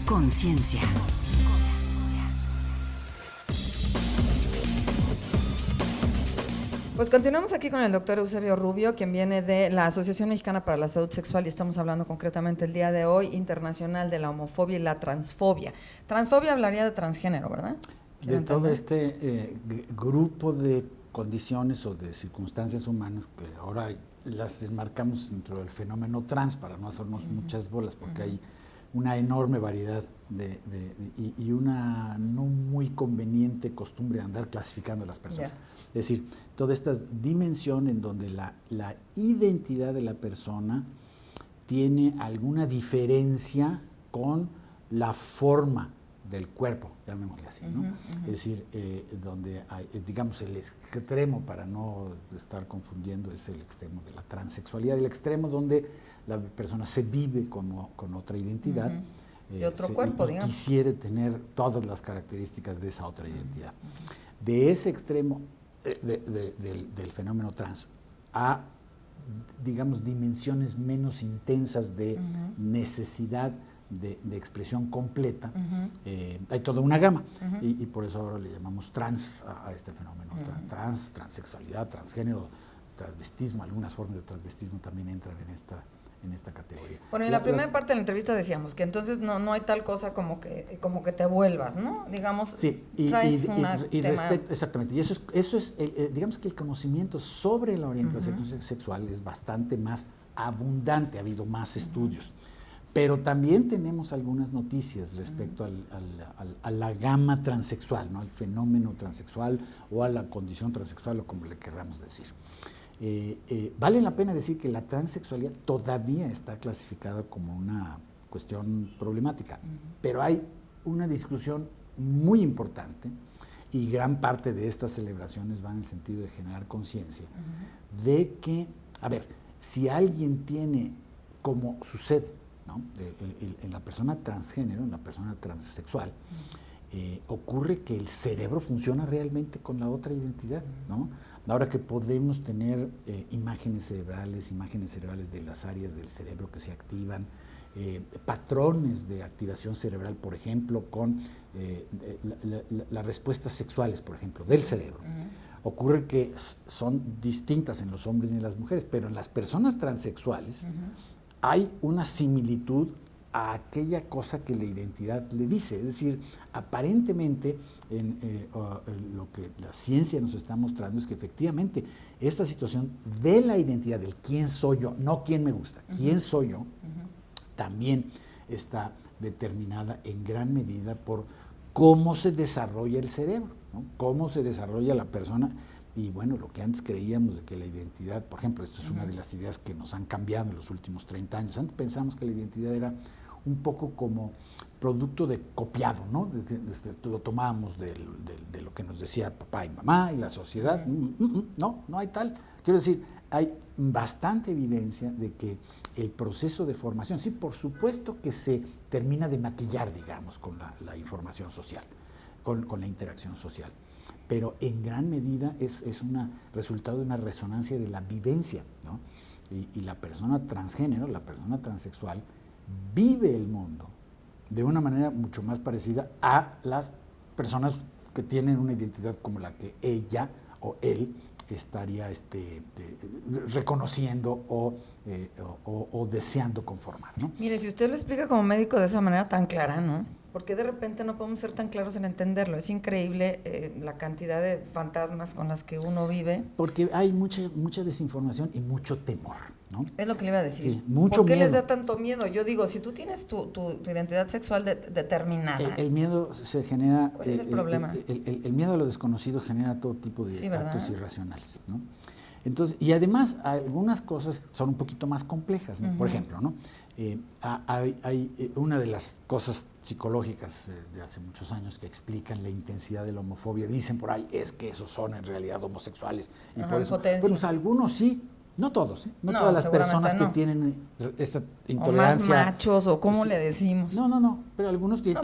Conciencia. Pues continuamos aquí con el doctor Eusebio Rubio, quien viene de la Asociación Mexicana para la Salud Sexual, y estamos hablando concretamente el día de hoy, internacional, de la homofobia y la transfobia. Transfobia hablaría de transgénero, ¿verdad? De todo este grupo de condiciones o de circunstancias humanas que ahora las enmarcamos dentro del fenómeno trans, para no hacernos muchas bolas, porque hay una enorme variedad y una no muy conveniente costumbre de andar clasificando a las personas. Es decir, toda esta dimensión en donde la identidad de la persona tiene alguna diferencia con la forma del cuerpo, llamémosle así, ¿no? Es decir, donde hay, digamos, el extremo, para no estar confundiendo, es el extremo de la transexualidad, el extremo donde la persona se vive con otra identidad, de otro cuerpo, digamos. Quisiera tener todas las características de esa otra identidad. De ese extremo del fenómeno trans a, digamos, dimensiones menos intensas de necesidad de expresión completa, hay toda una gama, y por eso ahora le llamamos trans a este fenómeno. Transexualidad, transgénero, transvestismo, algunas formas de transvestismo también entran en esta categoría. Bueno, en la primera parte de la entrevista decíamos que entonces no hay tal cosa como que te vuelvas, ¿no? Digamos, sí, traes exactamente, y eso es digamos que el conocimiento sobre la orientación sexual es bastante más abundante, ha habido más estudios. Pero también tenemos algunas noticias respecto a la gama transexual, ¿no? Al fenómeno transexual o a la condición transexual, o como le querramos decir. Vale la pena decir que la transexualidad todavía está clasificada como una cuestión problemática, pero hay una discusión muy importante, y gran parte de estas celebraciones van en el sentido de generar conciencia de que, a ver, si alguien tiene, como sucede, ¿no? En la persona transgénero, en la persona transexual, ocurre que el cerebro funciona realmente con la otra identidad, ¿no? Ahora que podemos tener imágenes cerebrales de las áreas del cerebro que se activan, patrones de activación cerebral, por ejemplo, con las respuestas sexuales, por ejemplo, del cerebro. Ocurre que son distintas en los hombres y en las mujeres, pero en las personas transexuales hay una similitud a aquella cosa que la identidad le dice. Es decir, aparentemente lo que la ciencia nos está mostrando es que efectivamente esta situación de la identidad, del quién soy yo, no quién me gusta, quién soy yo, también está determinada en gran medida por cómo se desarrolla el cerebro, ¿no? Cómo se desarrolla la persona. Y bueno, lo que antes creíamos de que la identidad, por ejemplo, esto es una de las ideas que nos han cambiado en los últimos 30 años. Antes pensamos que la identidad era un poco como producto de copiado, ¿no? Lo tomábamos de lo que nos decía papá y mamá y la sociedad. No hay tal. Quiero decir, hay bastante evidencia de que el proceso de formación, sí, por supuesto que se termina de maquillar, digamos, con la información social, con la interacción social, pero en gran medida es un resultado de una resonancia de la vivencia, ¿no? Y la persona transgénero, la persona transexual, vive el mundo de una manera mucho más parecida a las personas que tienen una identidad como la que ella o él estaría reconociendo o deseando conformar, ¿no? Mire, si usted lo explica como médico de esa manera tan clara, ¿no? ¿Por qué de repente no podemos ser tan claros en entenderlo? Es increíble la cantidad de fantasmas con las que uno vive. Porque hay mucha desinformación y mucho temor, ¿no? Es lo que le iba a decir. Sí, mucho ¿Por qué miedo. les da tanto miedo? Yo digo, si tú tienes tu identidad sexual determinada. El miedo se genera. ¿Cuál es el problema? El miedo a lo desconocido genera todo tipo de actos irracionales, ¿no? Entonces, y además algunas cosas son un poquito más complejas, ¿no? Por ejemplo, ¿no? Hay una de las cosas psicológicas de hace muchos años que explican la intensidad de la homofobia. Dicen por ahí, es que esos son en realidad homosexuales. Y por eso, bueno, pues algunos sí, no todos, ¿eh? No todas las personas que tienen esta intolerancia. O más machos, o cómo le decimos. No, pero algunos tienen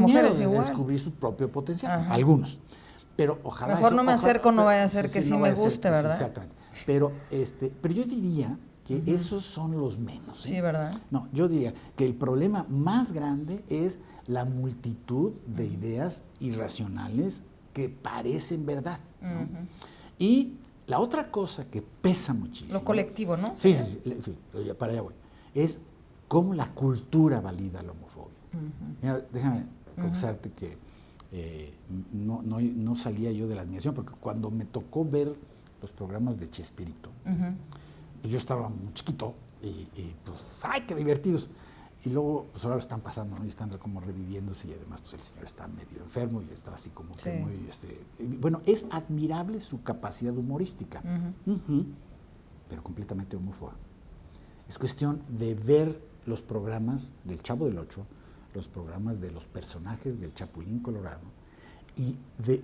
miedo de descubrir su propio potencial. Algunos. Pero ojalá mejor no me acerco, no vaya a ser que sí me guste, ¿verdad? Exactamente. Pero yo diría que esos son los menos. Sí, ¿verdad? No, yo diría que el problema más grande es la multitud de ideas irracionales que parecen verdad, ¿no? Y la otra cosa que pesa muchísimo... Lo colectivo, ¿no? Sí, para allá voy. Es cómo la cultura valida la homofobia. Mira, déjame confesarte que no salía yo de la admiración, porque cuando me tocó ver los programas de Chespirito, pues yo estaba muy chiquito y pues, ¡ay, qué divertidos! Y luego, pues ahora están pasando, ¿no? Y están como reviviéndose y además, pues el señor está medio enfermo y está así como que muy, bueno, es admirable su capacidad humorística, pero completamente homófoba. Es cuestión de ver los programas del Chavo del Ocho, los programas de los personajes del Chapulín Colorado y de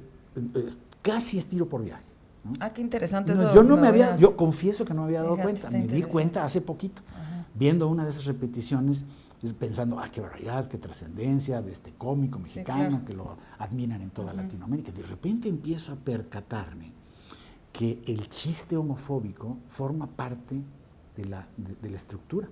casi estilo por viaje, ¿no? Ah, qué interesante No, eso. yo confieso que no me había dado cuenta, me di interesante. cuenta hace poquito, viendo una de esas repeticiones, pensando, qué barbaridad, qué trascendencia de este cómico mexicano, claro, que lo admiran en toda Latinoamérica. De repente empiezo a percatarme que el chiste homofóbico forma parte de la estructura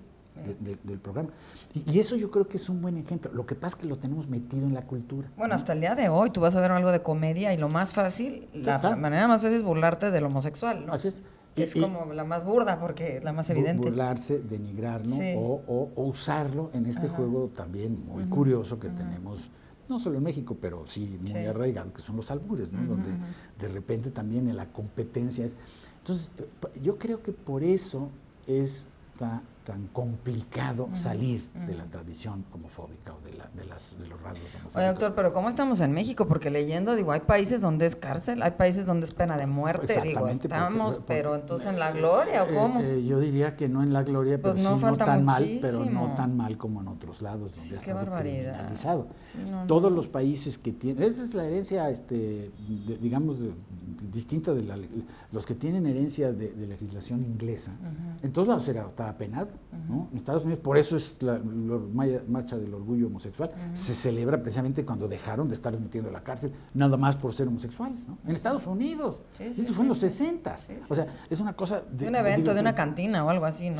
del programa. Y eso yo creo que es un buen ejemplo. Lo que pasa es que lo tenemos metido en la cultura. Bueno, hasta el día de hoy tú vas a ver algo de comedia y lo más fácil, la manera más fácil es burlarte del homosexual, ¿no? Así es. Es como la más burda porque es la más evidente. Burlarse, denigrarlo o usarlo en este juego también muy curioso que tenemos, no solo en México, pero sí muy arraigado, que son los albures, ¿no? Donde de repente también en la competencia es... Entonces, yo creo que por eso es tan complicado salir de la tradición homofóbica o de los rasgos homofóbicos. Oye, doctor, pero ¿cómo estamos en México? Porque leyendo, digo, hay países donde es cárcel, hay países donde es pena de muerte, digo, estamos, pero entonces en la gloria, ¿o cómo? Yo diría que no en la gloria, pues pero no sí no tan muchísimo. mal, pero no tan mal como en otros lados donde ha estado criminalizado. Sí, Todos los países que tienen, esa es la herencia, digamos, distinta de los que tienen herencia de legislación inglesa. En todos lados estaba penado, ¿no? En Estados Unidos, por eso es la marcha del orgullo homosexual, se celebra precisamente cuando dejaron de estar metiendo a la cárcel, nada más por ser homosexuales, ¿no? En Estados Unidos, esto fue en los 60s, o sea, es una cosa... De un evento, de una cantina o algo así, ¿no?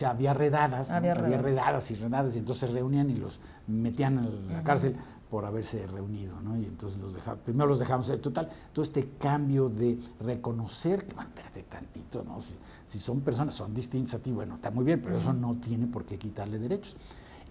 Había redadas, había redadas y entonces se reunían y los metían a la cárcel por haberse reunido, ¿no? Y entonces primero los dejamos total, todo este cambio de reconocer que, bueno, espérate tantito, ¿no? Si son personas, son distintas a ti, bueno, está muy bien, pero eso no tiene por qué quitarle derechos.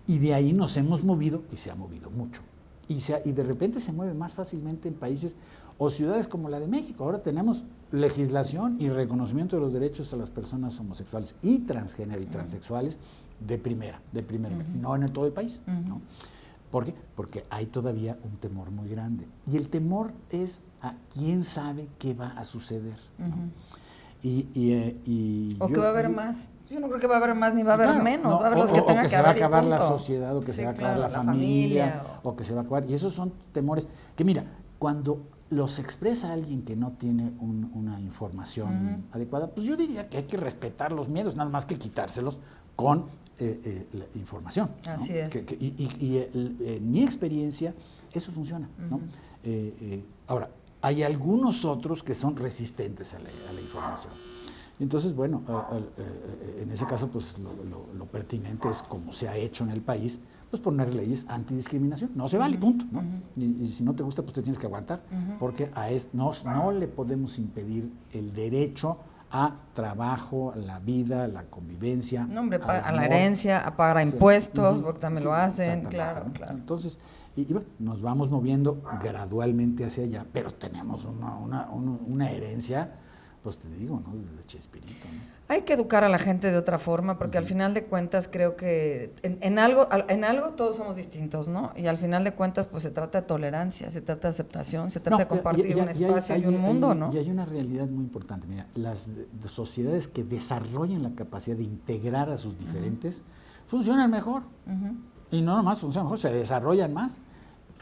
Y de ahí nos hemos movido, y se ha movido mucho. Y de repente se mueve más fácilmente en países o ciudades como la de México. Ahora tenemos legislación y reconocimiento de los derechos a las personas homosexuales y transgénero y transexuales de primera, no en todo el país, ¿no? ¿Por qué? Porque hay todavía un temor muy grande. Y el temor es a quién sabe qué va a suceder, ¿no? O que va a haber más. Yo no creo que va a haber más ni va a haber menos. Va a haber los que tengan que se va a haber acabar la sociedad, o que se va a acabar la familia, o que se va a acabar. Y esos son temores que, mira, cuando los expresa alguien que no tiene una información adecuada, pues yo diría que hay que respetar los miedos, nada más que quitárselos con la información, ¿no? Así es. En mi experiencia, eso funciona, ¿no? Ahora, hay algunos otros que son resistentes a la información. Entonces, bueno, en ese caso, pues lo pertinente es, como se ha hecho en el país, pues poner leyes antidiscriminación. No se vale, punto, ¿no? Y si no te gusta, pues te tienes que aguantar, porque no le podemos impedir el derecho a trabajo, a la vida, a la convivencia. No, hombre, a la herencia, a pagar impuestos, porque también lo hacen, claro. Entonces, y bueno, nos vamos moviendo gradualmente hacia allá, pero tenemos una herencia, pues te digo, ¿no? Desde Chespirito, ¿no? Hay que educar a la gente de otra forma, porque al final de cuentas creo que en algo todos somos distintos, ¿no? Y al final de cuentas pues se trata de tolerancia, se trata de aceptación, se trata de compartir un espacio y un mundo, ¿no? Y hay una realidad muy importante, mira, las sociedades que desarrollan la capacidad de integrar a sus diferentes funcionan mejor. Y no nomás funcionan mejor, se desarrollan más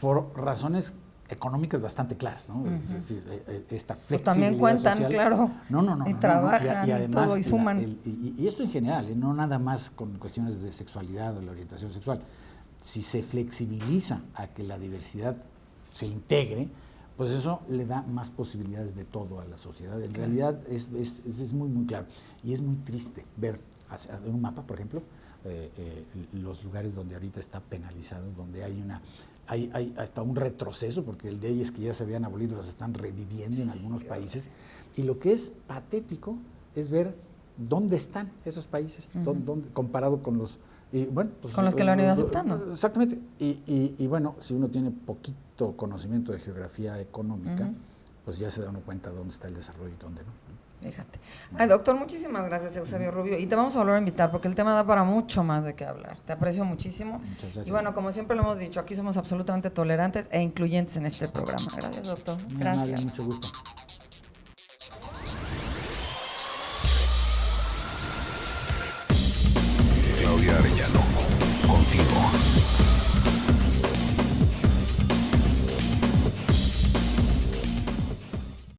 por razones económicas bastante claras, ¿no? Es decir, esta flexibilidad pues también cuentan, social. No, No. Y trabajan, y además, todo, y suman. Y esto en general, no nada más con cuestiones de sexualidad o la orientación sexual. Si se flexibiliza a que la diversidad se integre, pues eso le da más posibilidades de todo a la sociedad. En realidad es muy, muy claro. Y es muy triste ver en un mapa, por ejemplo, los lugares donde ahorita está penalizado, donde hay hasta un retroceso, porque leyes que ya se habían abolido las están reviviendo en algunos países. Y lo que es patético es ver dónde están esos países, comparado con los... pues, con los que lo han ido aceptando. Exactamente. Y bueno, si uno tiene poquito conocimiento de geografía económica, pues ya se da uno cuenta dónde está el desarrollo y dónde no. Fíjate. Ay, doctor, muchísimas gracias, Eusebio Rubio. Y te vamos a volver a invitar porque el tema da para mucho más de qué hablar. Te aprecio muchísimo. Muchas gracias. Y bueno, como siempre lo hemos dicho, aquí somos absolutamente tolerantes e incluyentes en este programa. Gracias, doctor. Gracias. Mucho gusto.